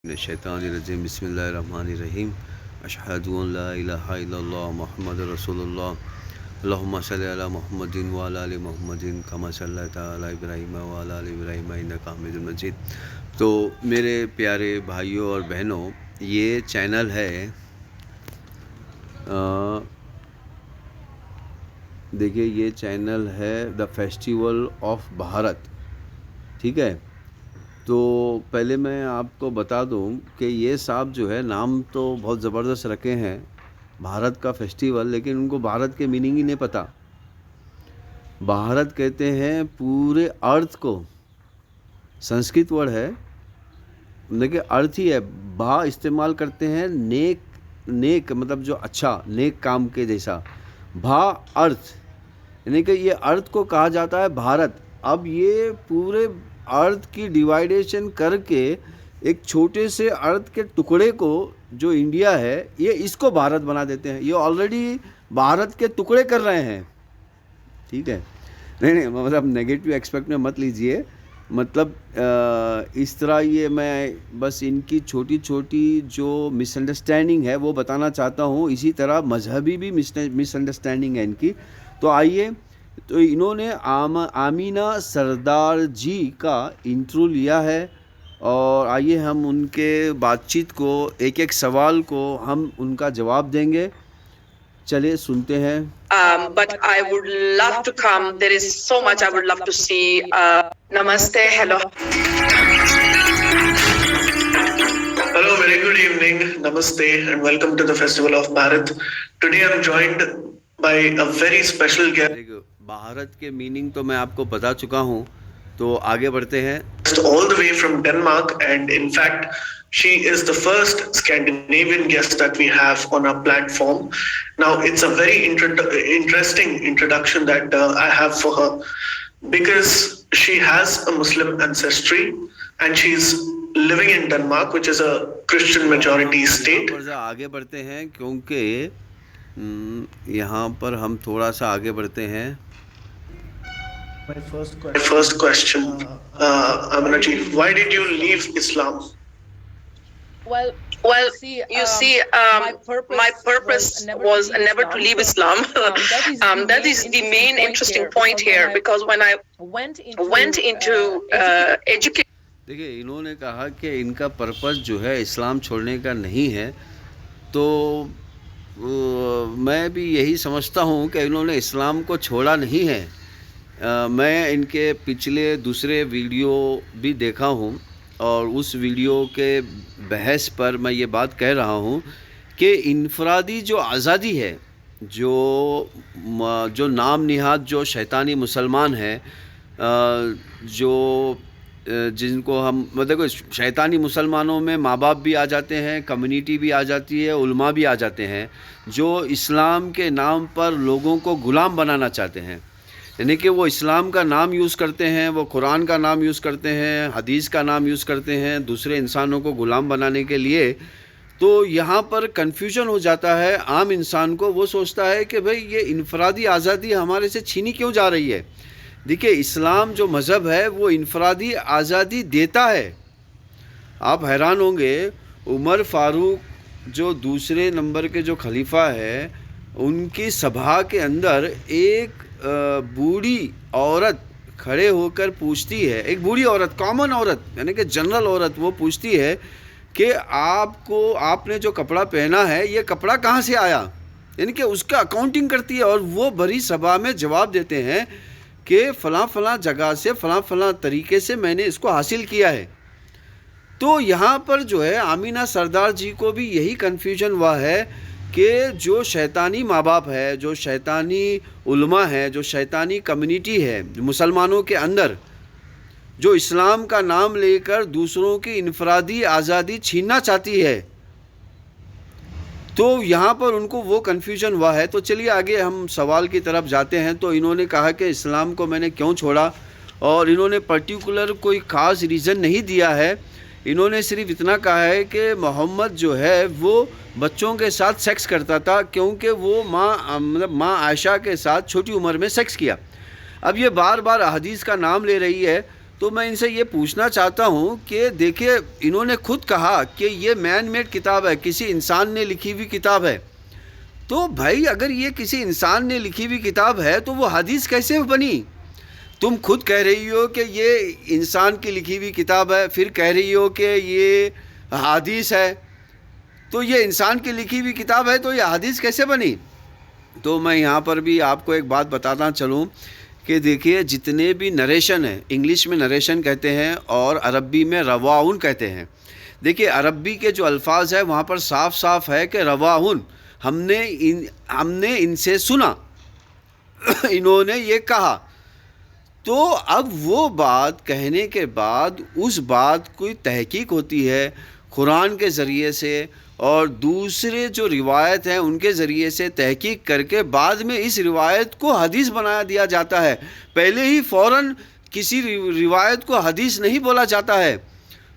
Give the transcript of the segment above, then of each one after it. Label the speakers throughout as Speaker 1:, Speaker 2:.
Speaker 1: الشیطان الرجیم بسم اللہ الرحمن الرحیم اشہد ان لا الہ الا اللہ محمد رسول اللہ اللہم صلی علی محمد وعلی آل محمد کما صلیت علی ابراہیم وعلی آل ابراہیم انک حمید مجید۔ تو میرے پیارے بھائیوں اور بہنوں، یہ چینل ہے دیکھیے، یہ چینل ہے دا فیسٹیول آف بھارت، ٹھیک ہے۔ تو پہلے میں آپ کو بتا دوں کہ یہ صاحب جو ہے نام تو بہت زبردست رکھے ہیں بھارت کا فیسٹیول، لیکن ان کو بھارت کے میننگ ہی نہیں پتہ۔ بھارت کہتے ہیں پورے ارتھ کو، سنسکرت ورڈ ہے لیکن ارتھ ہی ہے۔ با استعمال کرتے ہیں نیک مطلب جو اچھا نیک کام کے جیسا، بھا ارتھ، یعنی کہ یہ ارتھ کو کہا جاتا ہے بھارت۔ اب یہ پورے ارتھ کی ڈیوائیڈیشن کر کے ایک چھوٹے سے ارتھ کے ٹکڑے کو جو انڈیا ہے، یہ اس کو بھارت بنا دیتے ہیں۔ یہ آلریڈی بھارت کے ٹکڑے کر رہے ہیں، ٹھیک ہے۔ نہیں مطلب نیگیٹو ایکسپیکٹ میں مت لیجئے، مطلب اس طرح یہ میں بس ان کی چھوٹی چھوٹی جو مس انڈرسٹینڈنگ ہے وہ بتانا چاہتا ہوں۔ اسی طرح مذہبی بھی مس انڈرسٹینڈنگ ہے ان کی۔ تو آئیے، تو انہوں نے آمینہ سردار جی کا انٹرو لیا ہے، اور آئیے ہم ان کے بات چیت کو، ایک ایک سوال کو ہم ان کا جواب دیں گے۔ چلے سنتے ہیں۔
Speaker 2: But I would love to come. There is so much I would love to see. Namaste. Hello.
Speaker 3: Hello, very good evening. Namaste and welcome to the Festival of Bharat. Today I'm joined by a very special guest.
Speaker 1: Bharat کے meaning تو میں آپ کو بتا چکا ہوں، تو آگے بڑھتے ہیں۔
Speaker 3: All the way from Denmark, and in fact she is the first Scandinavian guest that we have on our platform. Now it's a very interesting introduction that I have for her, because she has a Muslim ancestry and she's living in Denmark, which is a Christian majority state.
Speaker 1: آگے بڑھتے ہیں کیونکہ یہاں پر ہم تھوڑا سا آگے بڑھتے ہیں۔
Speaker 3: My first question, Amina ji, why did you leave Islam?
Speaker 2: Well, you see, my purpose was never to leave Islam. That is the main interesting point here, because when I went into education.
Speaker 1: دیکھیے، انہوں نے کہا کہ ان کا purpose جو ہے اسلام چھوڑنے کا نہیں ہے، تو میں بھی یہی سمجھتا ہوں کہ انہوں نے اسلام کو چھوڑا نہیں ہے۔ میں ان کے پچھلے دوسرے ویڈیو بھی دیکھا ہوں، اور اس ویڈیو کے بحث پر میں یہ بات کہہ رہا ہوں کہ انفرادی جو آزادی ہے، جو نام نہاد جو شیطانی مسلمان ہے، جو جن کو ہم دیکھو، شیطانی مسلمانوں میں ماں باپ بھی آ جاتے ہیں، کمیونٹی بھی آ جاتی ہے، علماء بھی آ جاتے ہیں، جو اسلام کے نام پر لوگوں کو غلام بنانا چاہتے ہیں۔ یعنی کہ وہ اسلام کا نام یوز کرتے ہیں، وہ قرآن کا نام یوز کرتے ہیں، حدیث کا نام یوز کرتے ہیں دوسرے انسانوں کو غلام بنانے کے لیے۔ تو یہاں پر کنفیوژن ہو جاتا ہے عام انسان کو، وہ سوچتا ہے کہ بھئی یہ انفرادی آزادی ہمارے سے چھینی کیوں جا رہی ہے؟ دیکھیے، اسلام جو مذہب ہے وہ انفرادی آزادی دیتا ہے۔ آپ حیران ہوں گے، عمر فاروق جو دوسرے نمبر کے جو خلیفہ ہے، ان کی سبھا کے اندر ایک بوڑھی عورت کھڑے ہو کر پوچھتی ہے، ایک بوڑھی عورت، کامن عورت، یعنی کہ جنرل عورت، وہ پوچھتی ہے کہ آپ نے جو کپڑا پہنا ہے یہ کپڑا کہاں سے آیا؟ یعنی کہ اس کا اکاؤنٹنگ کرتی ہے، اور وہ بڑی سبھا میں جواب دیتے ہیں کہ فلاں فلاں جگہ سے، فلاں فلاں طریقے سے میں نے اس کو حاصل کیا ہے۔ تو یہاں پر جو ہے آمینہ سردار جی کو بھی یہی کنفیوژن ہوا ہے کہ جو شیطانی ماں باپ ہے، جو شیطانی علماء ہے، جو شیطانی کمیونٹی ہے مسلمانوں کے اندر، جو اسلام کا نام لے کر دوسروں کی انفرادی آزادی چھیننا چاہتی ہے، تو یہاں پر ان کو وہ کنفیوژن ہوا ہے۔ تو چلیے آگے ہم سوال کی طرف جاتے ہیں۔ تو انہوں نے کہا کہ اسلام کو میں نے کیوں چھوڑا، اور انہوں نے پرٹیکولر کوئی خاص ریزن نہیں دیا ہے۔ انہوں نے صرف اتنا کہا ہے کہ محمد جو ہے وہ بچوں کے ساتھ سیکس کرتا تھا، کیونکہ وہ ماں عائشہ کے ساتھ چھوٹی عمر میں سیکس کیا۔ اب یہ بار بار احادیث کا نام لے رہی ہے، تو میں ان سے یہ پوچھنا چاہتا ہوں کہ دیکھیے انہوں نے خود کہا کہ یہ مین میڈ کتاب ہے، کسی انسان نے لکھی ہوئی کتاب ہے. تو بھائی اگر یہ کسی انسان نے لکھی ہوئی کتاب ہے تو وہ حدیث کیسے بنی؟ تم خود کہہ رہی ہو کہ یہ انسان کی لکھی ہوئی کتاب ہے، پھر کہہ رہی ہو کہ یہ حدیث ہے. تو یہ انسان کی لکھی ہوئی کتاب ہے تو یہ حدیث کیسے بنی؟ تو میں یہاں پر بھی آپ کو ایک بات بتاتا چلوں کہ دیکھیے جتنے بھی نریشن ہیں، انگلش میں نریشن کہتے ہیں اور عربی میں رواؤن کہتے ہیں. دیکھیے عربی کے جو الفاظ ہیں وہاں پر صاف صاف ہے کہ رواؤن، ہم نے ان سے سنا، انہوں نے یہ کہا. تو اب وہ بات کہنے کے بعد اس بات کی تحقیق ہوتی ہے قرآن کے ذریعے سے اور دوسرے جو روایت ہیں ان کے ذریعے سے تحقیق کر کے بعد میں اس روایت کو حدیث بنا دیا جاتا ہے. پہلے ہی فوراً کسی روایت کو حدیث نہیں بولا جاتا ہے.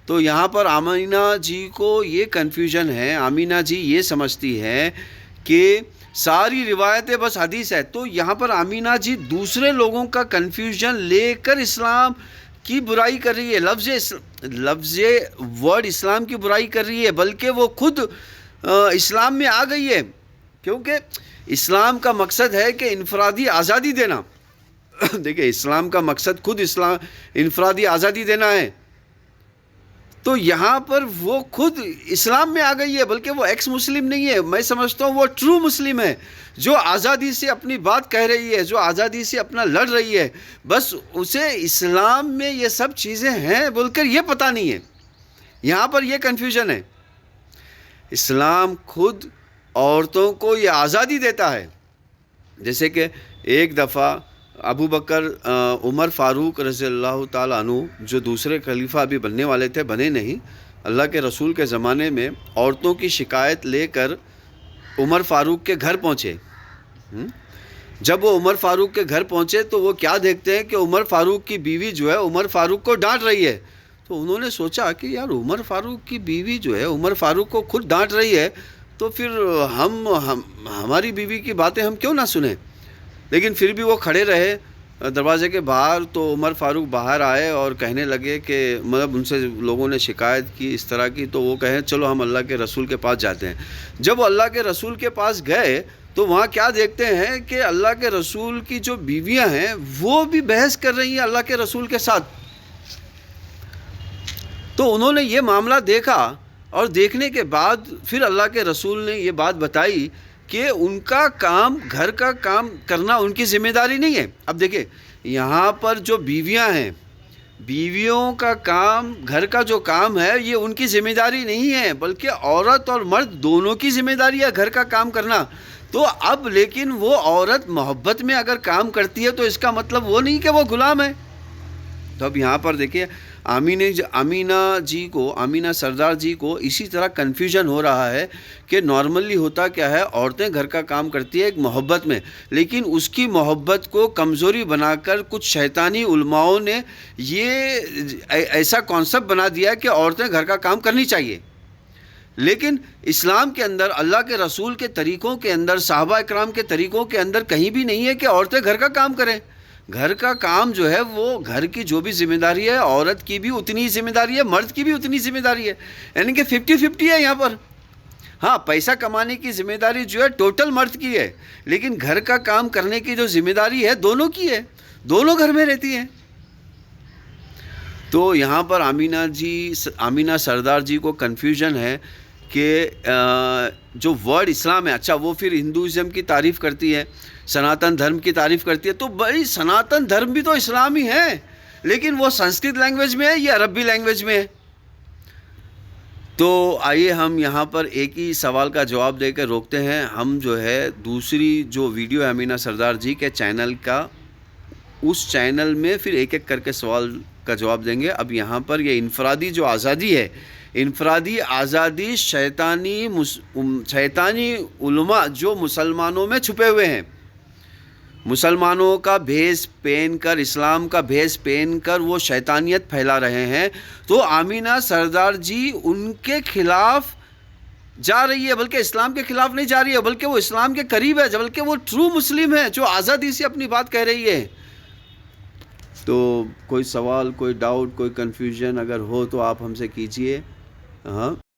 Speaker 1: تو یہاں پر آمینہ جی کو یہ کنفیوژن ہے، آمینہ جی یہ سمجھتی ہے کہ ساری روایتیں بس حدیث ہے. تو یہاں پر آمینہ جی دوسرے لوگوں کا کنفیوژن لے کر اسلام کی برائی کر رہی ہے، لفظ ورڈ اسلام کی برائی کر رہی ہے، بلکہ وہ خود اسلام میں آ گئی ہے. کیونکہ اسلام کا مقصد ہے کہ انفرادی آزادی دینا. دیکھیں اسلام کا مقصد خود انفرادی آزادی دینا ہے. تو یہاں پر وہ خود اسلام میں آ گئی ہے، بلکہ وہ ایکس مسلم نہیں ہے. میں سمجھتا ہوں وہ ٹرو مسلم ہے، جو آزادی سے اپنی بات کہہ رہی ہے، جو آزادی سے اپنا لڑ رہی ہے. بس اسے اسلام میں یہ سب چیزیں ہیں بول کر یہ پتہ نہیں ہے. یہاں پر یہ کنفیوژن ہے. اسلام خود عورتوں کو یہ آزادی دیتا ہے. جیسے کہ ایک دفعہ ابو بکر عمر فاروق رضی اللہ تعالیٰ عنہ جو دوسرے خلیفہ ابھی بننے والے تھے، بنے نہیں، اللہ کے رسول کے زمانے میں عورتوں کی شکایت لے کر عمر فاروق کے گھر پہنچے. جب وہ عمر فاروق کے گھر پہنچے تو وہ کیا دیکھتے ہیں کہ عمر فاروق کی بیوی جو ہے عمر فاروق کو ڈانٹ رہی ہے. تو انہوں نے سوچا کہ یار عمر فاروق کی بیوی جو ہے عمر فاروق کو خود ڈانٹ رہی ہے تو پھر ہماری بیوی کی باتیں ہم کیوں نہ سنیں. لیکن پھر بھی وہ کھڑے رہے دروازے کے باہر. تو عمر فاروق باہر آئے اور کہنے لگے کہ مطلب ان سے لوگوں نے شکایت کی اس طرح کی. تو وہ کہیں چلو ہم اللہ کے رسول کے پاس جاتے ہیں. جب وہ اللہ کے رسول کے پاس گئے تو وہاں کیا دیکھتے ہیں کہ اللہ کے رسول کی جو بیویاں ہیں وہ بھی بحث کر رہی ہیں اللہ کے رسول کے ساتھ. تو انہوں نے یہ معاملہ دیکھا اور دیکھنے کے بعد پھر اللہ کے رسول نے یہ بات بتائی کہ ان کا کام، گھر کا کام کرنا ان کی ذمہ داری نہیں ہے. اب دیکھیں یہاں پر جو بیویاں ہیں، بیویوں کا کام، گھر کا جو کام ہے یہ ان کی ذمہ داری نہیں ہے، بلکہ عورت اور مرد دونوں کی ذمہ داری ہے گھر کا کام کرنا. تو اب لیکن وہ عورت محبت میں اگر کام کرتی ہے تو اس کا مطلب وہ نہیں کہ وہ غلام ہے. تو اب یہاں پر دیکھیے آمینہ سردار جی کو اسی طرح کنفیوژن ہو رہا ہے کہ نارملی ہوتا کیا ہے، عورتیں گھر کا کام کرتی ہے ایک محبت میں، لیکن اس کی محبت کو کمزوری بنا کر کچھ شیطانی علماؤں نے یہ ایسا کانسیپٹ بنا دیا کہ عورتیں گھر کا کام کرنی چاہیے. لیکن اسلام کے اندر، اللہ کے رسول کے طریقوں کے اندر، صحابہ اکرام کے طریقوں کے اندر کہیں بھی نہیں ہے کہ عورتیں گھر کا کام کریں. گھر کا کام جو ہے وہ گھر کی جو بھی ذمہ داری ہے عورت کی بھی اتنی ذمہ داری ہے، مرد کی بھی اتنی ذمہ داری ہے. یعنی کہ 50-50 ہے یہاں پر. ہاں پیسہ کمانے کی ذمہ داری جو ہے ٹوٹل مرد کی ہے، لیکن گھر کا کام کرنے کی جو ذمہ داری ہے دونوں کی ہے، دونوں گھر میں رہتی ہیں. تو یہاں پر آمینہ سردار جی کو کنفیوژن ہے کہ جو ورڈ اسلام ہے، اچھا وہ پھر ہندوازم کی تعریف کرتی ہے، سناتن دھرم کی تعریف کرتی ہے. تو بھائی سناتن دھرم بھی تو اسلام ہی ہے، لیکن وہ سنسکرت لینگویج میں ہے یا عربی لینگویج میں ہے. تو آئیے ہم یہاں پر ایک ہی سوال کا جواب دے کے روکتے ہیں. ہم جو ہے دوسری جو ویڈیو ہے آمینہ سردار جی کے چینل کا، اس چینل میں پھر ایک ایک کر کے سوال کا جواب دیں گے. اب یہاں پر یہ انفرادی جو آزادی ہے، انفرادی آزادی شیطانی علماء جو مسلمانوں میں چھپے ہوئے ہیں، مسلمانوں کا بھیس پہن کر، اسلام کا بھیس پہن کر وہ شیطانیت پھیلا رہے ہیں. تو آمینہ سردار جی ان کے خلاف جا رہی ہے، بلکہ اسلام کے خلاف نہیں جا رہی ہے، بلکہ وہ اسلام کے قریب ہے، بلکہ وہ ٹرو مسلم ہے جو آزادی سے اپنی بات کہہ رہی ہے. تو کوئی سوال، کوئی ڈاؤٹ، کوئی کنفیوژن اگر ہو تو آپ ہم سے کیجئے. ہاں